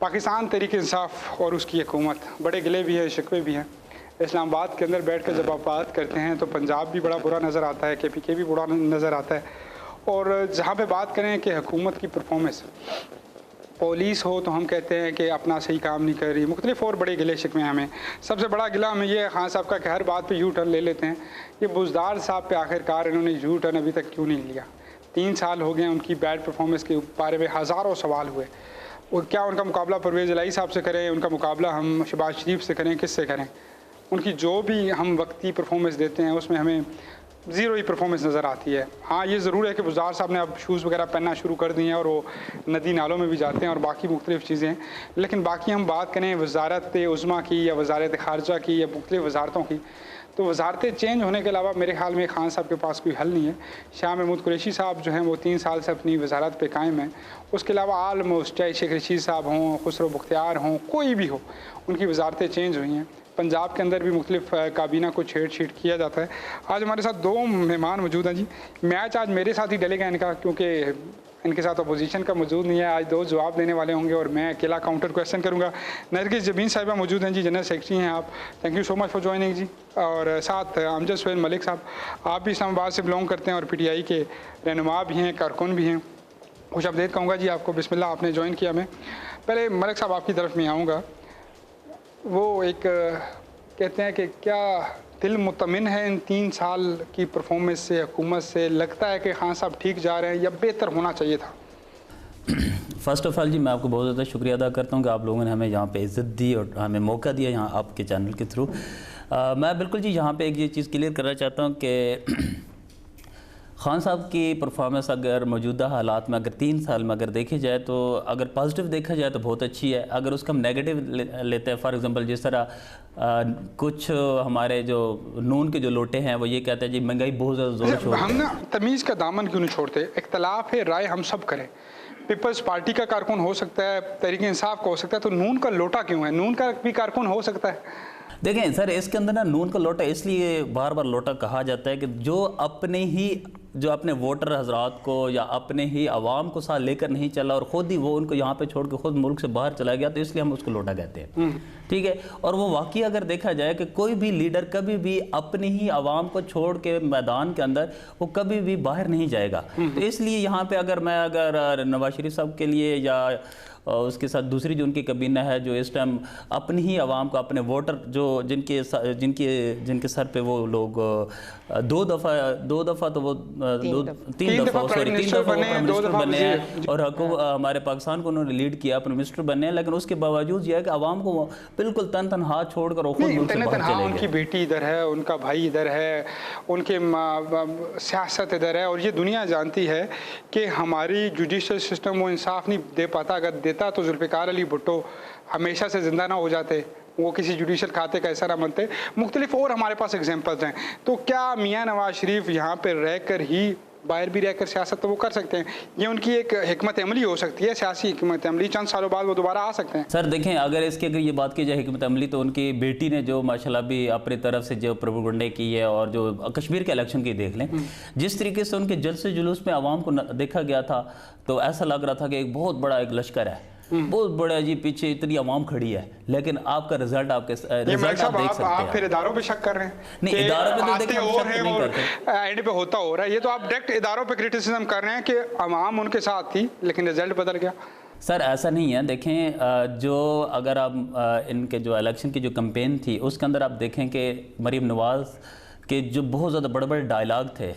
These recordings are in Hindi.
पाकिस्तान तहरीक इंसाफ और उसकी हुकूमत बड़े गिले भी है, शिकवे भी हैं। इस्लामाबाद के अंदर बैठ कर जब आप बात करते हैं तो पंजाब भी बड़ा बुरा नज़र आता है, KPK भी बुरा नज़र आता है। और जहाँ पे बात करें कि हुकूमत की परफॉर्मेंस, पुलिस हो तो हम कहते हैं कि अपना सही काम नहीं कर रही, मुख्तलिफ और बड़े गिले शिकवे हमें। सबसे बड़ा गिला हमें ये खान साहब का कि हर बात पे यू टर्न ले लेते हैं। ये बुज़दार साहब पे आखिरकार इन्होंने यू टर्न अभी तक क्यों नहीं लिया? 3 साल हो गए उनकी बैड परफॉर्मेंस के बारे में हज़ारों सवाल हुए। और क्या उनका मुकाबला परवेज़ इलाही साहब से करें, उनका मुकाबला हम शहबाज शरीफ से करें, किससे करें? उनकी जो भी हम वक्ती परफॉर्मेंस देते हैं उसमें हमें ज़ीरो ही परफॉर्मेंस नज़र आती है। हाँ, ये ज़रूर है कि बुज़दार साहब ने अब शूज़ वगैरह पहनना शुरू कर दिए हैं और वो नदी नालों में भी जाते हैं और बाकी मुख्तलिफ़ चीज़ें हैं। लेकिन बाकी हम बात करें वज़ारत उज़्मा की या वज़ारत ख़ारजा की या मुख्तलिफ़ वज़ारतों की, तो वज़ारतें चेंज होने के अलावा मेरे ख़्याल में खान साहब के पास कोई हल नहीं है। शाह महमूद कुरैशी साहब जो हैं वो 3 साल से अपनी वज़ारत पे कायम हैं। उसके अलावा आलमोस्ट चाहे शेख रशीद साहब हों, खुसरो बुख्तियार हों, कोई भी हो, उनकी वज़ारतें चेंज हुई हैं। पंजाब के अंदर भी मुख्तलिफ काबीना को छेड़ किया जाता है। आज हमारे साथ 2 मेहमान मौजूद हैं जी। मैच आज मेरे साथ ही डलेगा इनका, क्योंकि इनके साथ अपोजिशन का मौजूद नहीं है। आज 2 जवाब देने वाले होंगे और मैं अकेला काउंटर क्वेश्चन करूंगा। नरगिस जबीन साहिबा मौजूद हैं जी, जनरल सेक्रेटरी हैं आप, thank you so much for joining ji. और साथ अमजद सुहेल मलिक साहब, आप भी इस्लामाबाद से बिलोंग करते हैं और PTI के रहनुमा भी हैं, कारकुन भी हैं। खुश अपडेट कहूँगा जी आपको, बिस्मिल्लाह, आपने ज्वाइन किया। मैं पहले मलिक साहब आपकी तरफ में आऊँगा। वो एक कहते हैं कि क्या दिल मुतमिन है इन 3 साल की परफॉर्मेंस से, हुकूमत से? लगता है कि खान साहब ठीक जा रहे हैं या बेहतर होना चाहिए था? फ़र्स्ट ऑफ़ ऑल जी, मैं आपको बहुत ज़्यादा शुक्रिया अदा करता हूँ कि आप लोगों ने हमें यहाँ पे इज़्ज़त दी और हमें मौका दिया यहाँ आपके चैनल के थ्रू। मैं बिल्कुल जी यहाँ पे एक ये चीज़ क्लियर करना चाहता हूँ कि खान साहब की परफॉर्मेंस अगर मौजूदा हालात में अगर 3 साल में अगर देखी जाए तो अगर पॉजिटिव देखा जाए तो बहुत अच्छी है। अगर उसका हम नेगेटिव लेते हैं, फॉर एग्जांपल जिस तरह कुछ हमारे जो नून के जो लोटे हैं वो ये कहते हैं जी महंगाई बहुत ज़्यादा जोर शोर। हम ना तमीज़ का दामन क्यों नहीं छोड़ते? इख्तलाफ है राय हम सब करें। पीपल्स पार्टी का कारकुन हो सकता है, तहरीक इंसाफ का हो सकता है, तो नून का लोटा क्यों है? नून का भी कारकुन हो सकता है। देखें सर, इसके अंदर ना नून का लोटा इसलिए बार बार लोटा कहा जाता है कि जो अपने वोटर हजरात को या अपने ही आवाम को साथ लेकर नहीं चला और ख़ुद ही वो उनको यहाँ पे छोड़ के खुद मुल्क से बाहर चला गया, तो इसलिए हम उसको लोटा कहते हैं। ठीक है। और वो वाकई अगर देखा जाए कि कोई भी लीडर कभी भी अपनी ही आवाम को छोड़ के मैदान के अंदर वो कभी भी बाहर नहीं जाएगा। तो इसलिए यहाँ पे अगर नवाज शरीफ साहब के लिए या उसके साथ दूसरी जो उनकी कबीना है जो इस टाइम अपनी ही आवाम को, अपने वोटर जो जिनके सर पे वो लोग 2 दफ़ा तो वो 3 दफ़ा मिनिस्टर बने हैं और हमारे पाकिस्तान को उन्होंने लीड किया, अपने मिनिस्टर बने हैं। लेकिन उसके बावजूद यह है कि आवाम को बिल्कुल तन हाथ छोड़कर उनकी बेटी इधर है, उनका भाई इधर है, उनके सियासत इधर है और ये दुनिया जानती है कि हमारी जुडिशल सिस्टम वो इंसाफ नहीं दे पाता। अगर देता तो जुल्फ़िकार अली भुट्टो हमेशा से ज़िंदा ना हो जाते, वो किसी जुडिशल खाते का ऐसा ना बनते। मुख्तलिफ और हमारे पास एग्जाम्पल्स हैं। तो क्या मियाँ नवाज शरीफ यहाँ पर रहकर ही, बाहर भी रहकर सियासत तो वो कर सकते हैं? ये उनकी एक हिकमत अमली हो सकती है, सियासी हिकमत अमली, चंद सालों बाद वो दोबारा आ सकते हैं। सर देखें, अगर ये बात की जाए हिकमत अमली, तो उनकी बेटी ने जो माशाल्लाह भी अपनी तरफ से जो प्रोपेगेंडा की है और जो कश्मीर के इलेक्शन की देख लें, जिस तरीके से उनके जलसे जुलूस में आवाम को देखा गया था, तो ऐसा लग रहा था कि एक बहुत बड़ा एक लश्कर है, बहुत बड़ा जी, पीछे इतनी आवाम खड़ी है, लेकिन आपका रिजल्ट आप देख सकते हैं। आप फिर इदारों पे शक कर रहे हैं? नहीं, इदारों पे तो देखिए शक नहीं करते, एंड पे होता हो रहा है। ये तो आप डायरेक्ट इदारों पे क्रिटिसिज्म कर रहे हैं कि आवाम उनके साथ थी लेकिन रिजल्ट बदल गया। सर ऐसा नहीं है। देखें, जो अगर आप इनके जो इलेक्शन की जो कैंपेन थी उसके अंदर आप देखें कि मरीम नवाज़ के जो बहुत ज़्यादा बड़े बड़े डायलॉग थे,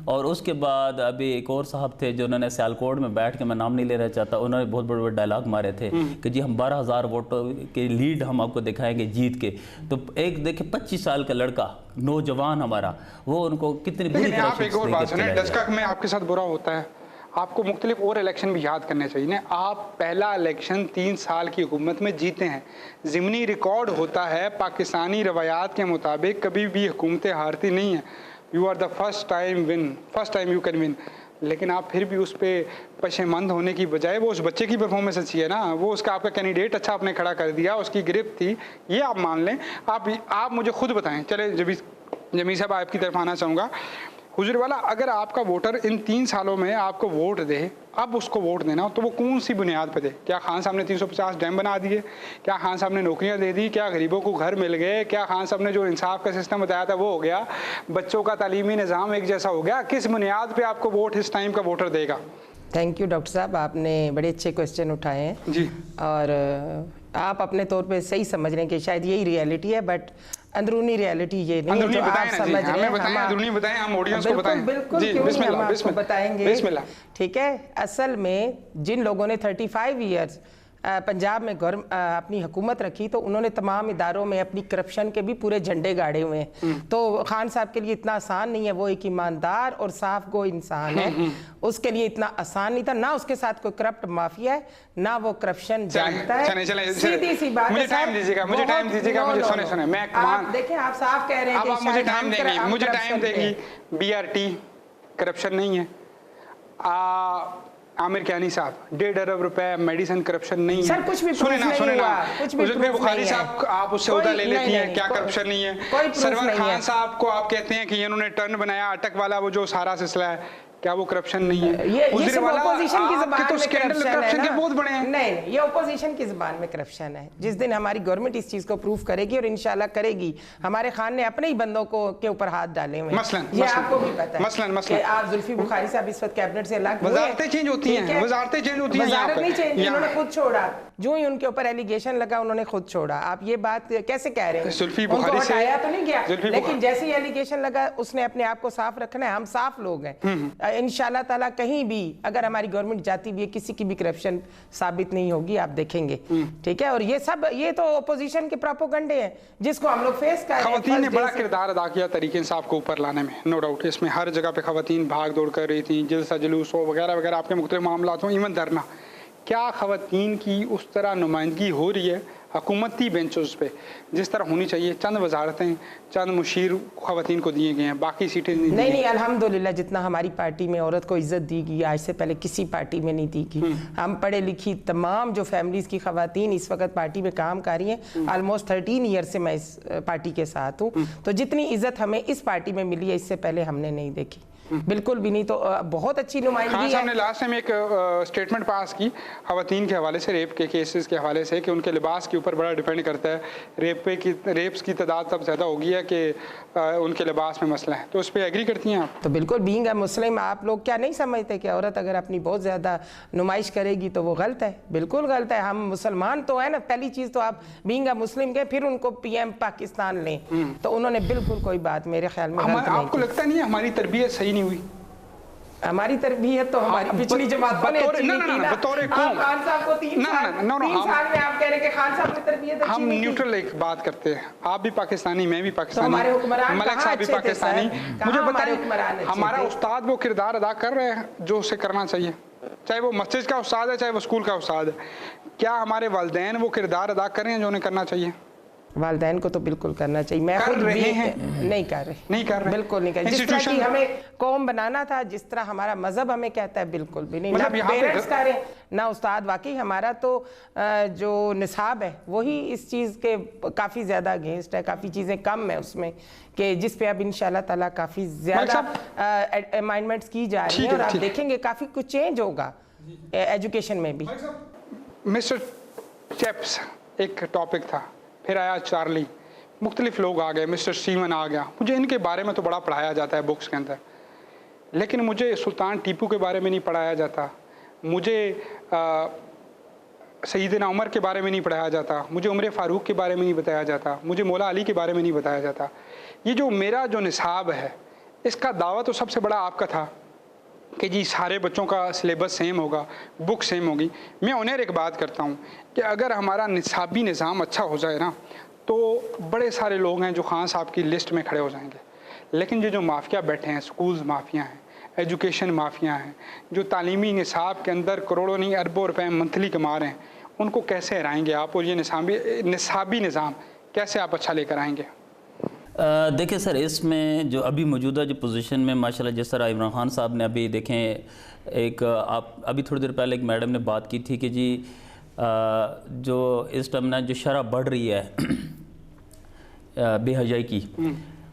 और उसके बाद अभी एक और साहब थे जो उन्होंने सियालकोट में बैठ के, मैं नाम नहीं लेना चाहता, उन्होंने बहुत बड़े बड़े डायलॉग मारे थे कि जी हम 12,000 वोटों के लीड हम आपको दिखाएंगे जीत के। तो एक देखिए 25 साल का लड़का, नौजवान हमारा, वो उनको कितनी बुरी तरह से, एक और बात सुनिए, दशक में आपके साथ बुरा होता है, आपको मुख्तलिफ और इलेक्शन भी याद करने चाहिए ना। आप पहला इलेक्शन 3 साल की हुकूमत में जीते हैं। ज़िमनी रिकॉर्ड होता है, पाकिस्तानी रवायात के मुताबिक कभी भी हुकूमतें हारती नहीं हैं। You are the first time you can win. लेकिन आप फिर भी उस पर पशेमंद होने की बजाय, वो उस बच्चे की परफॉर्मेंस अच्छी है ना, वो उसका आपका कैंडिडेट अच्छा आपने खड़ा कर दिया, उसकी गिरफ्त थी, ये आप मान लें। आप मुझे खुद बताएं, चले जमीर साहब आपकी तरफ आना चाहूँगा। हुजूर वाला, अगर आपका वोटर इन 3 सालों में आपको वोट दे, अब उसको वोट देना, तो वो कौन सी बुनियाद पे दे? क्या खान साहब ने 350 डैम बना दिए? क्या खान साहब ने नौकरियां दे दी? क्या गरीबों को घर मिल गए? क्या खान साहब ने जो इंसाफ का सिस्टम बताया था वो हो गया? बच्चों का तालीमी निज़ाम एक जैसा हो गया? किस बुनियाद पे आपको वोट इस टाइम का वोटर देगा? थैंक यू डॉक्टर साहब, आपने बड़े अच्छे क्वेश्चन उठाए हैं जी। और आप अपने तौर पे सही समझ रहे हैं कि शायद यही रियलिटी है, बट अंदरूनी रियलिटी ये नहीं है जो आप समझ रहे हैं। अंदरूनी बताएं, हम ऑडियंस को बताएं। बिल्कुल जी, क्यों नहीं, हम आपको बिस्मिल्लाह, बताएंगे। बिस्मिल्लाह। ठीक है, असल में जिन लोगों ने 35 ईयर्स पंजाब में अपनी हुकूमत रखी, तो उन्होंने तमाम इदारों में अपनी करप्शन के भी पूरे झंडे गाड़े हुए हैं। तो खान साहब के लिए इतना आसान नहीं है, वो एक ईमानदार और साफ गो इंसान है, उसके लिए इतना आसान नहीं था। ना उसके साथ कोई करप्ट माफिया है, ना वो करप्शन जानता है। सीधी सी बात है। मुझे टाइम दीजिएगा, मुझे सुने मैं आप देखें, आप साफ कह रहे हैं कि मुझे टाइम देंगी, मुझे टाइम देगी। BRT करप्शन नहीं है। आमिर कियानी साहब 1.5 अरब रुपए मेडिसिन करप्शन नहीं है। सर कुछ भी सुने ना कुछ भी बुखारी साहब आप उससे उदा ले लेती हैं, क्या करप्शन नहीं है? सरवर खान साहब को आप कहते हैं कि इन्होंने टर्न बनाया अटक वाला, वो जो सारा सिलसिला है, क्या वो करप्शन नहीं है? ये सिर्फ ऑपोजिशन की ज़बान में करप्शन के बहुत बड़े हैं। नहीं, ये ऑपोजिशन की ज़बान में करप्शन है। जिस दिन हमारी गवर्नमेंट इस चीज को प्रूव करेगी, और इंशाल्लाह करेगी, हमारे खान ने अपने ही बंदों को के ऊपर हाथ डाले हुए हैं। ये आपको भी पता है कि आप जुल्फी बुखारी साहब इस वक्त कैबिनेट से अलग हुए। वजारतें चेंज होती हैं, वजारतें चेंज होती हैं। वजारत नहीं चेंज, उन्होंने खुद छोड़ा। जो ही उनके ऊपर एलिगेशन लगा, उन्होंने खुद छोड़ा। आप ये बात कैसे कह रहे हैं? जुल्फी बुखारी से हटाया तो नहीं गया, लेकिन जैसे ही एलिगेशन लगा, उसने अपने आप को साफ रखना है। हम साफ लोग हैं। इंशाल्लाह ताला कहीं भी अगर हमारी गवर्नमेंट जाती भी है, किसी की भी करप्शन साबित नहीं होगी, आप देखेंगे। ठीक है, और ये तो ओपोजिशन के प्रोपोगंडे हैं जिसको हम लोग फेस कर रहे हैं। खवातीन ने बड़ा किरदार अदा किया तरीके इंसाफ को ऊपर लाने में, नो डाउट। इसमें हर जगह पे खवातीन भाग दौड़ कर रही थी, जलसा जुलूस हो वगैरह वगैरह, आपके मुख्तलिफ मामलात हो, इवन धरना। क्या खवातीन की उस तरह नुमाइंदगी हो रही है हुकूमती बेंचों पे जिस तरह होनी चाहिए? चंद वजारतें, चंद मुशीर खवातीन को दिए गए हैं, बाकी सीटें नहीं। अल्हम्दुलिल्लाह, जितना हमारी पार्टी में औरत को इज्जत दी गई, आज से पहले किसी पार्टी में नहीं दी गई। हम पढ़े लिखी तमाम जो फैमिलीज की खवातीन इस वक्त पार्टी में काम कर रही हैं, ऑलमोस्ट 13 ईयर से मैं इस पार्टी के साथ हूँ, तो जितनी इज्जत हमें इस पार्टी में मिली है, इससे पहले हमने नहीं देखी, बिल्कुल भी नहीं। तो बहुत अच्छी नुमाइंदगी है। हमने लास्ट टाइम एक स्टेटमेंट पास की खवातीन के हवाले से, रेप के केसेस के हवाले से, कि उनके लिबास के ऊपर बड़ा डिपेंड करता है। रेप्स की तादाद तब ज़्यादा हो गई है कि उनके लिबास में मसला है। तो उस पर एग्री करती हैं आप? तो बिल्कुल, बीइंग अ मुस्लिम आप लोग क्या नहीं समझते कि औरत अगर अपनी बहुत ज़्यादा नुमाइश करेगी तो वो गलत है? बिल्कुल गलत है। हम मुसलमान तो है ना, पहली चीज़ तो आप बीइंग अ मुस्लिम के, फिर उनको PM पाकिस्तान लें, तो उन्होंने बिल्कुल कोई बात मेरे ख्याल में गलत नहीं। आपको लगता नहीं है हमारी तरबियत सही नहीं हुई? हमारी तरबियत तो हमारी पिछली जमातों ने अच्छी नहीं की ना। खान साहब को 3 साल में आप कह रहे हैं कि खान साहब ने तरबियत अच्छी नहीं की। हम न्यूट्रल एक बात करते हैं, आप भी पाकिस्तानी, मैं भी पाकिस्तानी, हमारे हुक्मरान मलिक साहब भी पाकिस्तानी। मुझे बताइए, हमारा उस्ताद वो किरदार अदा कर रहे हैं जो उसे करना चाहिए? चाहे वो मस्जिद का उस्ताद है, चाहे वो स्कूल का उस्ताद है। क्या हमारे वालिदैन वो किरदार अदा कर रहे हैं जो उन्हें करना चाहिए? वालिदैन को तो बिल्कुल करना चाहिए। मैं खुद भी नहीं कर रहे, बिल्कुल नहीं कर रहे। जिस तरह की हमें कौम बनाना था, जिस तरह हमारा मजहब हमें कहता है, बिल्कुल भी नहीं। ना पेरेंट्स करें ना उस्ताद। वाकई हमारा तो जो निसाब है वही इस चीज़ के काफ़ी ज़्यादा अगेंस्ट है। काफ़ी चीज़ें कम है उसमें कि जिस पे अब इंशाल्लाह ताला काफ़ी ज़्यादा अमेंडमेंट्स की जा रही हैं, और आप देखेंगे काफ़ी कुछ चेंज होगा एजुकेशन में भी। मिस्टर चैप्स एक टॉपिक था, फिर आया चार्ली, मुख्तलिफ लोग आ गए, मिस्टर स्टीवन आ गया। मुझे इनके बारे में तो बड़ा पढ़ाया जाता है बुक्स के अंदर, लेकिन मुझे सुल्तान टीपू के बारे में नहीं पढ़ाया जाता, मुझे सईदना उमर के बारे में नहीं पढ़ाया जाता, मुझे उमर फ़ारूक के बारे में नहीं बताया जाता, मुझे मौला अली के बारे में नहीं बताया जाता। ये जो मेरा जो निसाब है, इसका दावा तो सबसे बड़ा आपका था कि जी सारे बच्चों का सिलेबस सेम होगा, बुक सेम होगी। मैं उन्हें एक बात करता हूँ कि अगर हमारा निसाबी निज़ाम अच्छा हो जाए ना, तो बड़े सारे लोग हैं जो खान साहब की लिस्ट में खड़े हो जाएंगे। लेकिन ये जो माफिया बैठे हैं, स्कूल्स माफिया हैं, एजुकेशन माफिया हैं, जो तालीमी निसाब के अंदर करोड़ों नहीं अरबों रुपए मंथली कमा रहे हैं, उनको कैसे हराएंगे आप? और ये निसाबी निज़ाम कैसे आप अच्छा लेकर आएंगे? देखिए सर, इसमें जो अभी मौजूदा जो पोजीशन में माशाल्लाह, जिस तरह इमरान खान साहब ने अभी देखें, एक आप अभी थोड़ी देर पहले एक मैडम ने बात की थी कि जी जो इस टाइम ना जो शरह बढ़ रही है बेहयाई की,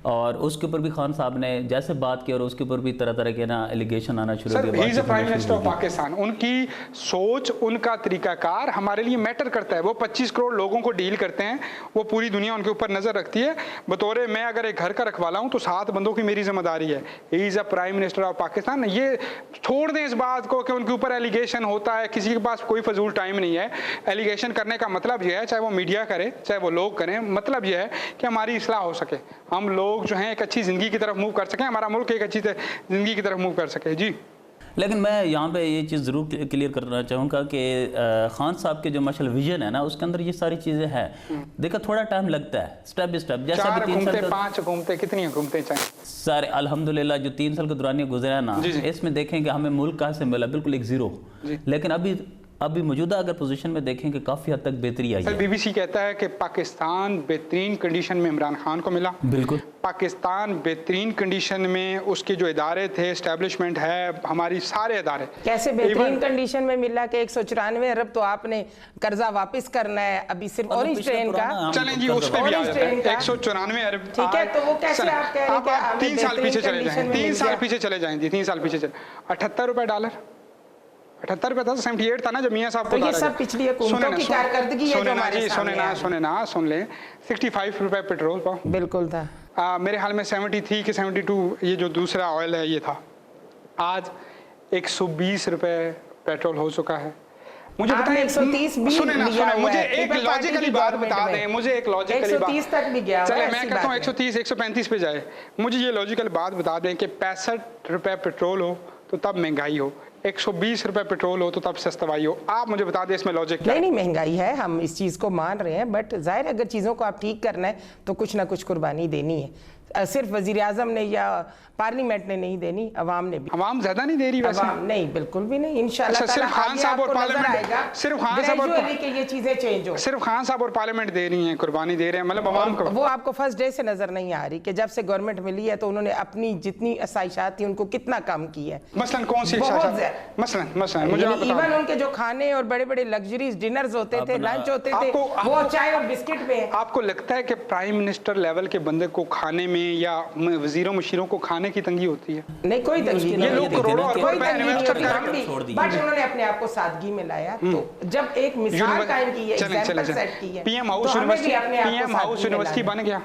और उसके ऊपर भी खान साहब ने जैसे बात की और उसके ऊपर भी तरह तरह के ना एलिगेशन आना शुरू हो गया। प्राइम मिनिस्टर ऑफ पाकिस्तान, उनकी सोच, उनका तरीकाकार हमारे लिए मैटर करता है। वो 25 करोड़ लोगों को डील करते हैं, वो पूरी दुनिया उनके ऊपर नजर रखती है। बतौर मैं अगर एक घर का रखवाला हूं तो 7 बंदों की मेरी जिम्मेदारी है। ही is a prime minister of Pakistan. ये छोड़ दें इस बात को कि उनके ऊपर एलिगेशन होता है, किसी के पास कोई फजूल टाइम नहीं है। एलिगेशन करने का मतलब यह है, चाहे वो मीडिया करे चाहे वो लोग करें, मतलब यह है कि हमारी इस्लाह हो सके, हम लोग जो हैं एक अच्छी ज़िंदगी की तरफ मूव कर सकें, हमारा मुल्क एक अच्छी ज़िंदगी की तरफ मूव कर सके। जी, लेकिन मैं यहाँ पे ये चीज़ ज़रूर क्लियर करना चाहूँगा कि खान साहब के जो मशल विजन है ना, उसके अंदर ये सारी चीज़ें हैं। देखा थोड़ा टाइम लगता है, स्टेप बाय स्टेप। जैसे 4 घूमते 5 घूमते कितनी घूमते चाहिए सारे अल्हम्दुलिल्लाह जो 3 साल के दौरान गुजरा ना, इसमें देखें कि हमें मुल्क कहाँ से मिला, बिल्कुल एक ज़ीरो। लेकिन अभी मौजूदा अगर पोजीशन में देखें कि काफ़ी हद तक बेहतरी आई है। बीबीसी कहता है कि पाकिस्तान बेहतरीन कंडीशन में इमरान खान को मिला। बिल्कुल, पाकिस्तान बेहतरीन कंडीशन में उसके जो इदारे थे, एस्टेब्लिशमेंट है, हमारी सारे इदारे कैसे बेहतरीन कंडीशन में मिला कि 194 अरब तो आपने कर्जा वापस करना है। अभी सिर्फ ऑरेंज ट्रेन का, चलें जी उस पे भी आ जाते हैं, 194 अरब। ठीक है, तो वो कैसे आप कह रहे हैं कि 3 साल पीछे चले जाएं, 3 साल पीछे चले जाएं जी, 3 साल पीछे चले। 78 रुपए डॉलर, 78 रुपए था, 78 था ना जब मियाँ साहब को। तो ये सब पिछली हुकूमतों की कारकर्दगी है जो हमारे सामने है। सुन लें 65 रुपए पेट्रोल पंप बिल्कुल था। मेरे हाल में 73 कि 72 ये जो दूसरा ऑयल है ये था। आज 120 रुपए पेट्रोल हो चुका है। मुझे बताएं 130 भी सुने मुझे एक लॉजिकली बात बता दें, मुझे एक लॉजिकली बात। 130 तक भी गया। चले मैं कहता हूँ 130 135 पे जाए। मुझे ये लॉजिकल बात बता दें कि 65 रुपए पेट्रोल हो तो तब महंगाई हो, 120 रुपए पेट्रोल हो तो तब सस्ताई हो। आप मुझे बता दें इसमें लॉजिक क्या? नहीं महंगाई है, हम इस चीज़ को मान रहे हैं, बट जाहिर अगर चीज़ों को आप ठीक करना है तो कुछ ना कुछ कुर्बानी देनी है। सिर्फ वजीर आजम ने या पार्लियामेंट ने नहीं देनी, अवाम ने भी। अवाम ज्यादा नहीं दे रही वैसे? नहीं, बिल्कुल भी नहीं। इंशाल्लाह सिर्फ खान साहब और पार्लियामेंट, सिर्फ खान साहब और ये चीजें चेंज हो, सिर्फ खान साहब और पार्लियामेंट दे रही हैं, कुर्बानी दे रहे हैं, मतलब अवाम को। वो आपको फर्स्ट डे से नजर नहीं आ रही कि जब से गवर्नमेंट मिली है तो उन्होंने अपनी जितनी आसाइशात थी उनको कितना कम किया है। मसलन कौन सी मसलन मुझे इवन उनके जो खाने और बड़े बड़े लग्जरीज डिनर्स होते थे, लंच होते थे, वो चाय और बिस्किट पे। आपको लगता है कि प्राइम मिनिस्टर लेवल के बंदे को खाने में या वजीरों मुशीरों को खाने की तंगी होती है? नहीं, कोई तंगी नहीं। ये लोग करोड़ों अरबों रुपए इन्वेस्ट करके छोड़ दिए, बट उन्होंने अपने आप को सादगी में लाया। तो जब एक मिसाल कायम की है, एग्जांपल सेट की है, पीएम हाउस यूनिवर्सिटी बन गया,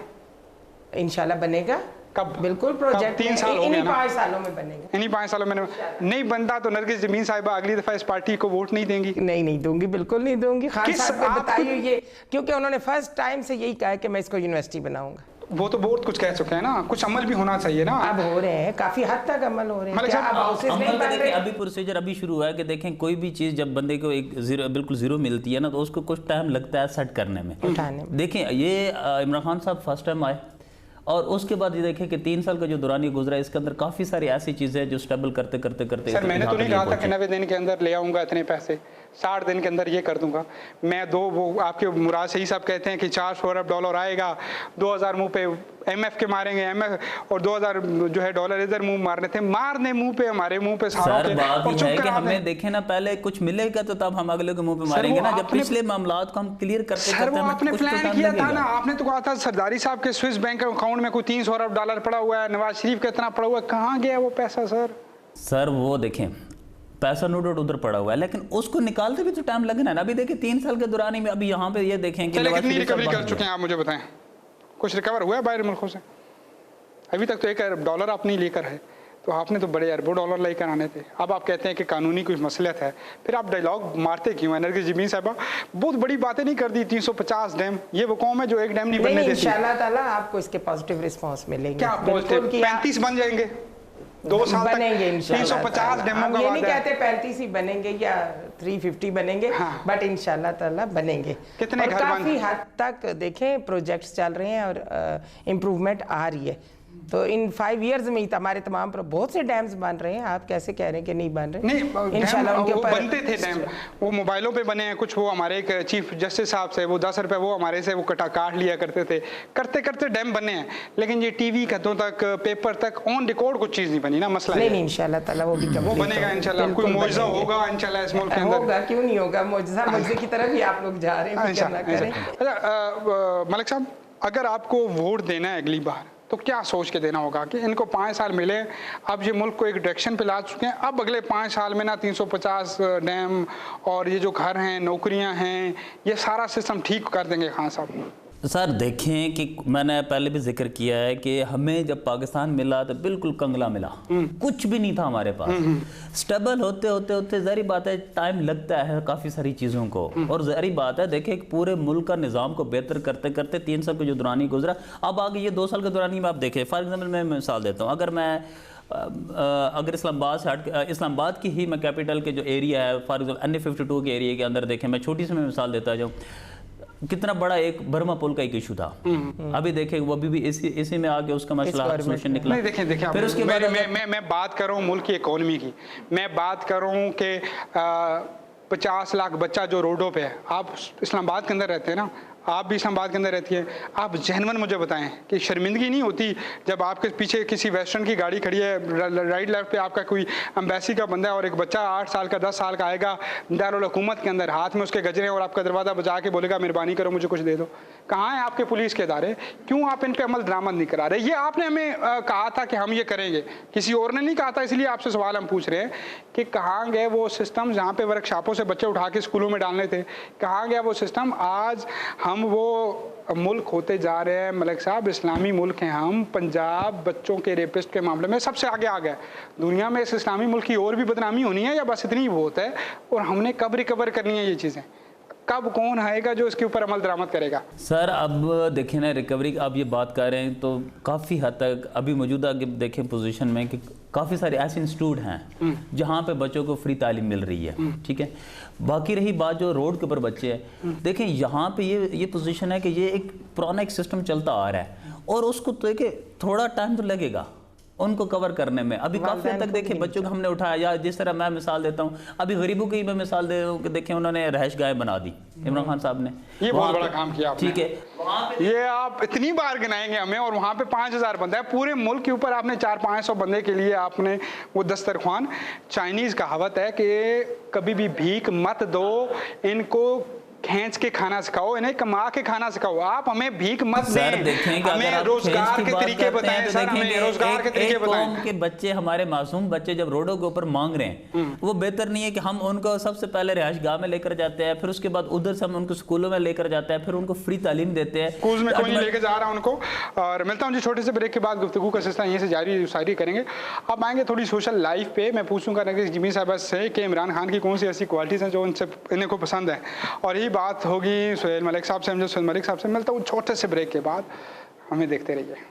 इंशाल्लाह बनेगा। कब? बिल्कुल प्रोजेक्ट 3 साल हो गए ना, 5 सालों में बनेगा। इन्हीं 5 सालों में नहीं बनता तो नरगिस जमीन साहिबा अगली दफा इस पार्टी को वोट नहीं देंगी? नहीं दूंगी, बिल्कुल नहीं दूंगी। खान साहब ने बताइए ये, क्योंकि उन्होंने फर्स्ट टाइम से यही कहा है कि मैं इसको यूनिवर्सिटी बनाऊंगा। वो तो बहुत कुछ कह चुके हैं ना, कुछ अमल भी होना चाहिए ना। अब हो रहे हैं, काफी हद तक अमल हो रहे हैं। क्या अब हाउसेस नहीं बन रहे? अभी प्रोसीजर अभी शुरू हुआ है कि देखें कोई भी चीज़ जब बंदे को एक बिल्कुल जीरो मिलती है ना तो उसको कुछ टाइम लगता है सेट करने में, उठाने में। देखें ये इमरान खान साहब फर्स्ट टाइम आए और उसके बाद ये देखें कि 3 साल का जो दौरान ये गुजरा इसके अंदर काफ़ी सारी ऐसी चीज़ें हैं जो स्टेबल करते सर मैंने तो नहीं कहा था कि 90 दिन के अंदर ले आऊँगा इतने पैसे, 60 दिन के अंदर ये कर दूंगा मैं। वो आपके मुराद सही साहब कहते हैं कि 400 अरब डॉलर आएगा, 2000 मुंह पे IMF के मारेंगे, IMF और 2000 जो है डॉलर इधर मुंह मारने थे, मारने मुंह पे, हमारे मुंह पे सर। बात है कि हमें देखें ना, पहले कुछ मिलेगा तो तब हम अगले के मुंह पे मारेंगे ना, जब पिछले मामलात को हम क्लियर करते सर वो आपने प्लान किया था ना, आपने तो कहा था सरदारी साहब के स्विस बैंक अकाउंट में कोई 300 अरब डॉलर पड़ा हुआ है, नवाज शरीफ का इतना पड़ा हुआ है, कहाँ गया वो पैसा? सर वो देखें पैसा नो डाउट उधर पड़ा हुआ है, लेकिन उसको निकालते भी तो टाइम लगना है ना। अभी देखिए 3 साल के दौरान ही में अभी यहाँ पे ये देखें कि कितनी रिकवरी कर चुके हैं आप, मुझे बताएं। कुछ रिकवर हुआ है बाहर मुल्कों से? अभी तक तो 1 अरब डॉलर आप नहीं लेकर है, तो आपने तो बड़े अरबों डॉलर लेकर आने थे। अब आप कहते हैं कि कानूनी कुछ मसलियत है, फिर आप डायलॉग मारते क्यों हैं? नरगिस जमीन साहिबा बहुत बड़ी बातें नहीं कर दी। 350 डैम, ये वो कौम है जो एक डैम नहीं बनने देती। इंशाल्लाह ताला आपको इसके पॉजिटिव रिस्पांस मिलेंगे। क्या पॉजिटिव? 35 बन जाएंगे 2 साल बनेंगे इंशाल्लाह। 350 डेमो का ये नहीं कहते 35 ही बनेंगे या 350 बनेंगे, बट इंशाल्लाह ताला बनेंगे। कितने घर काफी हद तक देखें प्रोजेक्ट्स चल रहे हैं और इम्प्रूवमेंट आ रही है। तो इन 5 इयर्स में ही हमारे तमाम पर बहुत से डैम्स बन रहे हैं। आप कैसे कह रहे हैं कि नहीं बन रहे? नहीं, इंशाल्लाह उनके ऊपर बनते थे डैम, वो मोबाइलों पे बने हैं कुछ। वो हमारे एक चीफ जस्टिस साहब से वो 10 रुपए वो हमारे से वो काट लिया करते थे, करते करते डैम बने हैं। लेकिन ये टीवी खतों तक, पेपर तक, ऑन रिकॉर्ड कुछ चीज नहीं बनी ना। मसला नहीं इंशाल्लाह ताला वो भी वो बनेगा इंशाल्लाह। कोई मौजज़ा होगा इंशाल्लाह इस मुल्क के अंदर। होगा, क्यों नहीं होगा? मौजज़ा की तरफ ही आप लोग जा रहे हैं। मलिक साहब, अगर आपको वोट देना है अगली बार तो क्या सोच के देना होगा कि इनको 5 साल मिले, अब ये मुल्क को एक डायरेक्शन पे ला चुके हैं, अब अगले 5 साल में ना 350 डैम और ये जो घर हैं, नौकरियां हैं, ये सारा सिस्टम ठीक कर देंगे खान साहब? सर देखें कि मैंने पहले भी जिक्र किया है कि हमें जब पाकिस्तान मिला तो बिल्कुल कंगला मिला, कुछ भी नहीं था हमारे पास। स्टेबल होते होते होते ज़ाहिर बात है टाइम लगता है काफ़ी सारी चीज़ों को, और ज़ाहिर बात है देखें पूरे मुल्क का निज़ाम को बेहतर करते करते 3 साल का जो दौरानी गुजरा, अब आगे ये 2 साल का दौरानी में आप देखें। फॉर एग्जाम्पल मैं मिसाल देता हूँ, अगर इस्लामाबाद से हट, इस्लामाबाद की ही मैं कैपिटल के जो एरिया है फॉर एग्जाम्पल NA-52 के एरिया के अंदर देखें, मैं छोटी सी मैं मिसाल देता जाऊँ, कितना बड़ा एक बर्मा पुल का एक इशू था। अभी देखें वो अभी भी इसी में आके उसका मसला सोल्यूशन निकला। नहीं देखें फिर उसके बाद मैं बात कर रहा हूँ मुल्क की इकोनॉमी की, मैं बात कर रहा हूँ कि 50 लाख बच्चा जो रोडों पे है। आप इस्लामाबाद के अंदर रहते हैं ना, आप भी इस्लामाबाद के अंदर रहती हैं, आप जेन्युइन मुझे बताएं कि शर्मिंदगी नहीं होती जब आपके पीछे किसी वेस्टर्न की गाड़ी खड़ी है, राइट लेफ्ट पे आपका कोई एम्बेसी का बंदा है और एक बच्चा 8 साल का 10 साल का आएगा दारुल हुकूमत के अंदर, हाथ में उसके गजरे और आपका दरवाज़ा बजा के बोलेगा मेहरबानी करो मुझे कुछ दे दो। कहाँ हैं आपके पुलिस के इदारे? क्यों आप इन पर अमल दरामद नहीं करा रहे? ये आपने हमें कहा था कि हम ये करेंगे, किसी और ने नहीं कहा था, इसलिए आपसे सवाल हम पूछ रहे हैं कि कहाँ गए वो सिस्टम जहाँ पे वर्कशॉपों से बच्चे उठा के स्कूलों में डालने थे? कहाँ गया वो सिस्टम? आज हम वो मुल्क होते जा रहे हैं मलिक साहब, इस्लामी मुल्क हैं हम। पंजाब बच्चों के रेपिस्ट के मामले में सबसे आगे आ गया दुनिया में। इस इस्लामी मुल्क की और भी बदनामी होनी है या बस इतनी ही बहुत है? और हमने कब रिकवर करनी है ये चीज़ें? कब कौन आएगा जो इसके ऊपर अमल दरामद करेगा? सर अब देखें ना, रिकवरी आप ये बात कर रहे हैं तो काफ़ी हद तक अभी मौजूदा देखें पोजीशन में कि काफ़ी सारे ऐसे इंस्टीट्यूट हैं जहाँ पे बच्चों को फ्री तालीम मिल रही है, ठीक है। बाकी रही बात जो रोड के ऊपर बच्चे हैं, देखें यहाँ पे ये पोजीशन है कि ये एक पुराना एक सिस्टम चलता आ रहा है और उसको तो देखिए थोड़ा टाइम तो लगेगा उनको कवर करने में। अभी काफ़ी हद तक देखें बच्चों को हमने उठाया, या जिस तरह मैं मिसाल देता हूँ, अभी गरीबों की मैं मिसाल दे रहा हूँ कि देखें उन्होंने रहायश गाह बना दी, इमरान खान साहब ने, ये बहुत बड़ा काम किया आपने। ठीक है, ये आप इतनी बार गिनाएंगे हमें, और वहाँ पे 5000 बंदा है पूरे मुल्क के ऊपर, आपने 400-500 बंदे के लिए आपने वो दस्तरख्वान। चाइनीज़ कहावत है कि कभी भी भीख मत दो, इनको खींच के खाना सिखाओ, इन्हें कमा के खाना सिखाओ। आप हमें भीख मत दें, हमें रोजगार के तरीके बताएं सर, हमें रोजगार के तरीके बताएं। के बच्चे, हमारे मासूम बच्चे जब रोडों के ऊपर मांग रहे हैं, वो बेहतर नहीं है कि हम उनको सबसे पहले रिहाइश गाह में लेकर जाते हैं, फिर उसके बाद उधर से हम उनको स्कूलों में लेकर जाते हैं, फिर उनको फ्री तालीम देते हैं, स्कूल में कोई नहीं लेकर जा रहा उनको। और मिलता हूँ जी छोटे से ब्रेक के बाद, गुफ्तगू का सिलसिला यहीं से जारी करेंगे। अब आएंगे थोड़ी सोशल लाइफ पे। मैं पूछूंगा जिमी साहब से कि इमरान खान की कौन सी ऐसी क्वालिटीज़ हैं जो उनसे इन्हें को पसंद है, और यही बात होगी सुहेल मलिक साहब से। सुहेल मलिक साहब से मिलता हूँ छोटे से ब्रेक के बाद, हमें देखते रहिए।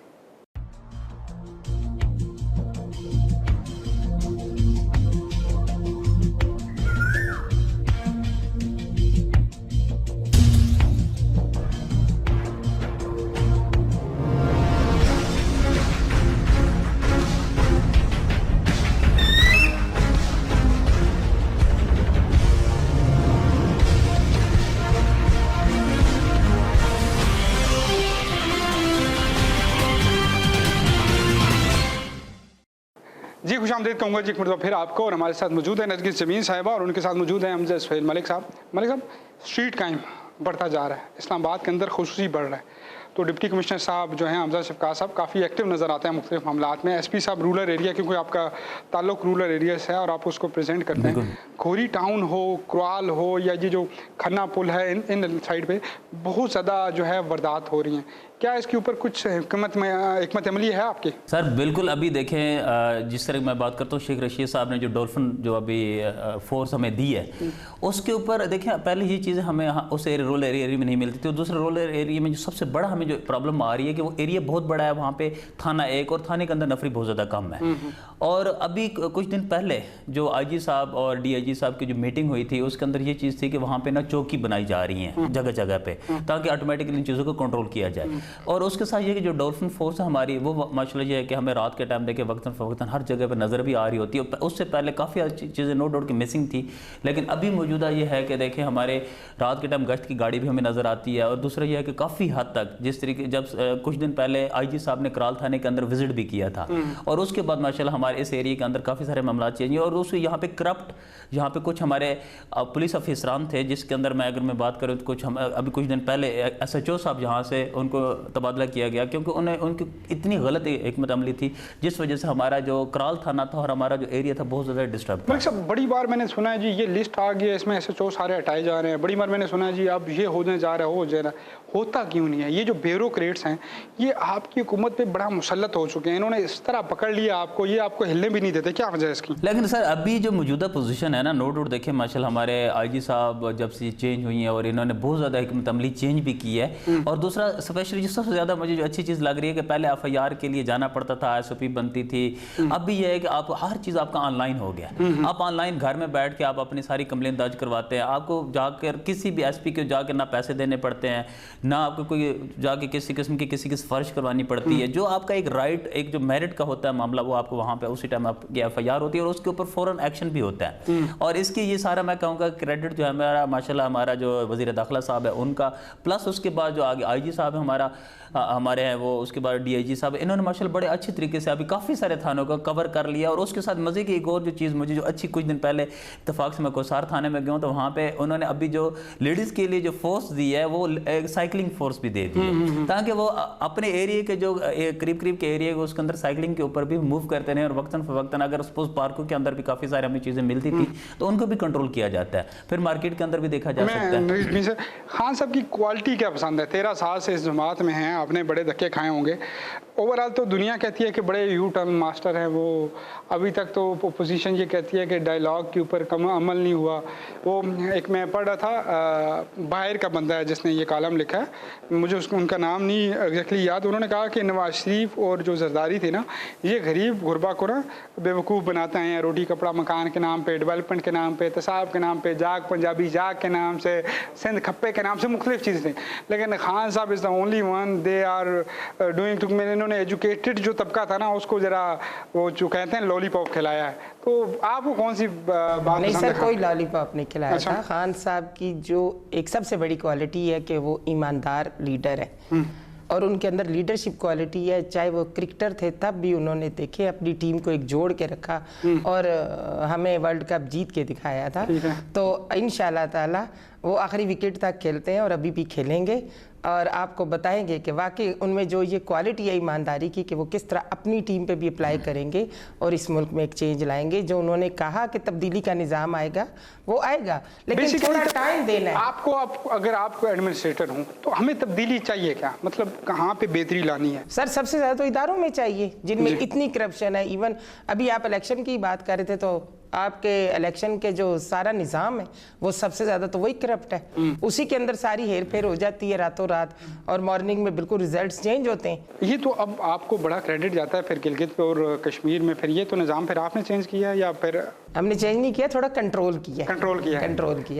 जी खुशामदीद कहूँगा जी एक मरतबा फिर आपको। और हमारे साथ मौजूद है नरगिस जमीन साहिबा, और उनके साथ मौजूद हैं हमजा सुहेल मलिक साहब। मलिक साहब, स्ट्रीट क्राइम बढ़ता जा रहा है इस्लामाबाद के अंदर, खुसूसी बढ़ रहा है, तो डिप्टी कमिश्नर साहब जो हैं हमजा शफकात साहब काफ़ी एक्टिव नज़र आते हैं मुख्तलिफ मामलात में। SP साहब रूरल एरिया, क्योंकि आपका ताल्लुक रूरल एरिया से है और आप उसको प्रेजेंट करते हैं, खोरी टाउन हो, क्राल हो, या ये जो खन्ना पुल है, इन साइड पे बहुत ज़्यादा जो है वारदात हो रही हैं। क्या इसके ऊपर कुछ हिकमत अमली है आपकी? सर बिल्कुल, अभी देखें जिस तरह मैं बात करता हूँ, शेख रशीद साहब ने जो डॉल्फिन जो अभी फोर्स हमें दी है, उसके ऊपर देखें पहले ये चीज़ें हमें उस रूरल एरिया में नहीं मिलती थी, और दूसरे रूरल एरिया में जो सबसे बड़ा हमें जो प्रॉब्लम आ रही है कि वो एरिया बहुत बड़ा है, वहाँ पे थाना एक और थाने के अंदर नफरी बहुत ज़्यादा कम है। और अभी कुछ दिन पहले जो IG साहब और DIG साहब की जो मीटिंग हुई थी, उसके अंदर ये चीज़ थी कि वहाँ पे ना चौकी बनाई जा रही हैं जगह जगह पे, ताकि ऑटोमेटिकली इन चीज़ों को कंट्रोल किया जाए। और उसके साथ ये कि जो डॉल्फिन फोर्स है हमारी, वो माशाल्लाह ये है कि हमें रात के टाइम देखे वक्तन फ़वक्तन हर जगह पे नज़र भी आ रही होती है। उससे पहले काफ़ी चीज़ें नो डाउट की मिसिंग थी, लेकिन अभी मौजूदा ये है कि देखें हमारे रात के टाइम गश्त की गाड़ी भी हमें नज़र आती है। और दूसरा ये है कि काफ़ी हद तक जिस जिस तरीके जब कुछ दिन पहले आईजी साहब ने कराल थाने के अंदर विजिट भी किया था और उसके बाद माशाल्लाह हमारे इस एरिया के अंदर काफ़ी सारे मामला चेंज हुए और उस यहाँ पे करप्ट यहाँ पे कुछ हमारे पुलिस अफसरान थे, जिसके अंदर अगर मैं बात करूँ तो कुछ हम अभी कुछ दिन पहले SHO साहब यहाँ से उनको तबादला किया गया क्योंकि उन्हें उनकी इतनी गलत हिकमत अमली थी जिस वजह से हमारा जो कराल थाना था और हमारा जो एरिया था बहुत ज़्यादा डिस्टर्ब था। सब बड़ी बार मैंने सुना है जी ये लिस्ट आ गई है, इसमें SHO सारे हटाए जा रहे हैं। बड़ी बार मैंने सुना है जी अब ये होने जा रहा है, हो जा रहा है, होता क्यों नहीं है? ये जो ब्यूरोक्रेट्स हैं ये आपकी हुकूमत पे बड़ा मुसल्लत हो चुके हैं, इन्होंने इस तरह पकड़ लिया आपको, ये आपको हिलने भी नहीं देते, क्या वजह है इसकी? लेकिन सर अभी जो मौजूदा पोजीशन है ना, नोट आउट देखें माशाल्लाह हमारे आईजी साहब जब से चेंज हुई हैं और इन्होंने बहुत ज़्यादा हिकमत अमली चेंज भी की है। और दूसरा स्पेशली जो सबसे ज़्यादा मुझे जो अच्छी चीज़ लग रही है कि पहले FIR के लिए जाना पड़ता था, SOP बनती थी, अब भी यह है कि आप हर चीज़ आपका ऑनलाइन हो गया। आप ऑनलाइन घर में बैठ के आप अपनी सारी कंप्लेन दर्ज करवाते हैं, आपको जाकर किसी भी SP को जाकर ना पैसे देने पड़ते हैं, ना आपको कोई जाके किसी किस्म की किसी सिफारिश करवानी पड़ती है। जो आपका एक राइट, एक जो मेरिट का होता है मामला, वो आपको वहाँ पे उसी टाइम आपकी FIR होती है और उसके ऊपर फौरन एक्शन भी होता है। और इसकी ये सारा मैं कहूँगा क्रेडिट जो है हमारा माशाल्लाह हमारा जो वज़ीर दाखिला साहब है उनका, प्लस उसके बाद जो आगे IG साहब है हमारे हैं वो, उसके बाद DIG साहब, इन्होंने माशाल्लाह बड़े अच्छे तरीके से अभी काफ़ी सारे थानों को कवर कर लिया। और उसके साथ मज़े की एक और जो चीज़ मुझे जो अच्छी, कुछ दिन पहले इत्तेफाक से मैं कोसार थाने में गया हूँ तो वहाँ पे उन्होंने अभी जो लेडीज़ के लिए जो फोर्स दी है वो साइकिलिंग फोर्स भी दे दी है ताकि वो अपने एरिया के जो करीब करीब के एरिया उसके अंदर साइकिलिंग के ऊपर भी मूव करते रहे। और वक्तन फ़वक्तन अगर सपोज पार्कों के अंदर भी काफ़ी सारी हमें चीज़ें मिलती थी तो उनको भी कंट्रोल किया जाता है, फिर मार्केट के अंदर भी देखा जा सकता है। खान साहब की क्वालिटी क्या पसंद है? 13 साल से इस जमात में हैं, आपने बड़े धक्के खाए होंगे। ओवरऑल तो दुनिया कहती है कि बड़े यू टर्न मास्टर हैं वो, अभी तक तो पोजीशन ये कहती है कि डायलॉग के ऊपर अमल नहीं हुआ। वो एक मैं पढ़ रहा था, बाहर का बंदा है जिसने ये कॉलम लिखा है, मुझे उनका नाम नहीं एग्जैक्टली याद। उन्होंने कहा कि नवाज शरीफ और जो जरदारी थे ना, ये गरीब गुरबा को ना बेवकूफ़ बनाते हैं, रोटी कपड़ा मकान के नाम पे, डेवलपमेंट के नाम पे, तसाब के नाम पे, जाग पंजाबी जाग के नाम से, सिंध खप्पे के नाम से मुख्तलिफ चीज़ें। लेकिन Khan Sahab is the only one they are doing to. मैंने इन्होंने एजुकेटेड जो तबका था ना उसको ज़रा वो जो कहते हैं लॉलीपॉप खिलाया है। तो आपको कौन सी बात? नहीं सर, कोई लॉलीपॉप नहीं खिलाया था। खान साहब की जो एक सबसे बड़ी क्वालिटी है कि वो ईमानदार लीडर है और उनके अंदर लीडरशिप क्वालिटी है। चाहे वो क्रिकेटर थे तब भी उन्होंने देखे अपनी टीम को एक जोड़ के रखा और हमें वर्ल्ड कप जीत के दिखाया था। तो इंशाल्लाह ताला वो आखिरी विकेट तक खेलते हैं और अभी भी खेलेंगे और आपको बताएंगे कि वाकई उनमें जो ये क्वालिटी है ईमानदारी की कि वो किस तरह अपनी टीम पे भी अप्लाई करेंगे और इस मुल्क में एक चेंज लाएंगे। जो उन्होंने कहा कि तब्दीली का निज़ाम आएगा वो आएगा, लेकिन थोड़ा टाइम देना है। आपको अगर आपको एडमिनिस्ट्रेटर हूँ तो हमें तब्दीली चाहिए क्या? मतलब कहाँ पे बेहतरी लानी है? सर सबसे ज़्यादा तो इदारों में चाहिए जिनमें इतनी करप्शन है। इवन अभी आप इलेक्शन की बात कर रहे थे तो आपके इलेक्शन के जो सारा निज़ाम है वो सबसे ज़्यादा तो वही करप्ट है। उसी के अंदर सारी हेर फेर हो जाती है रातों रात और मॉर्निंग में बिल्कुल रिजल्ट्स चेंज होते हैं। ये तो अब आपको बड़ा क्रेडिट जाता है फिर गिलगित और कश्मीर में। फिर ये तो निज़ाम फिर आपने चेंज किया या फिर? हमने चेंज नहीं किया, थोड़ा कंट्रोल किया। कंट्रोल किया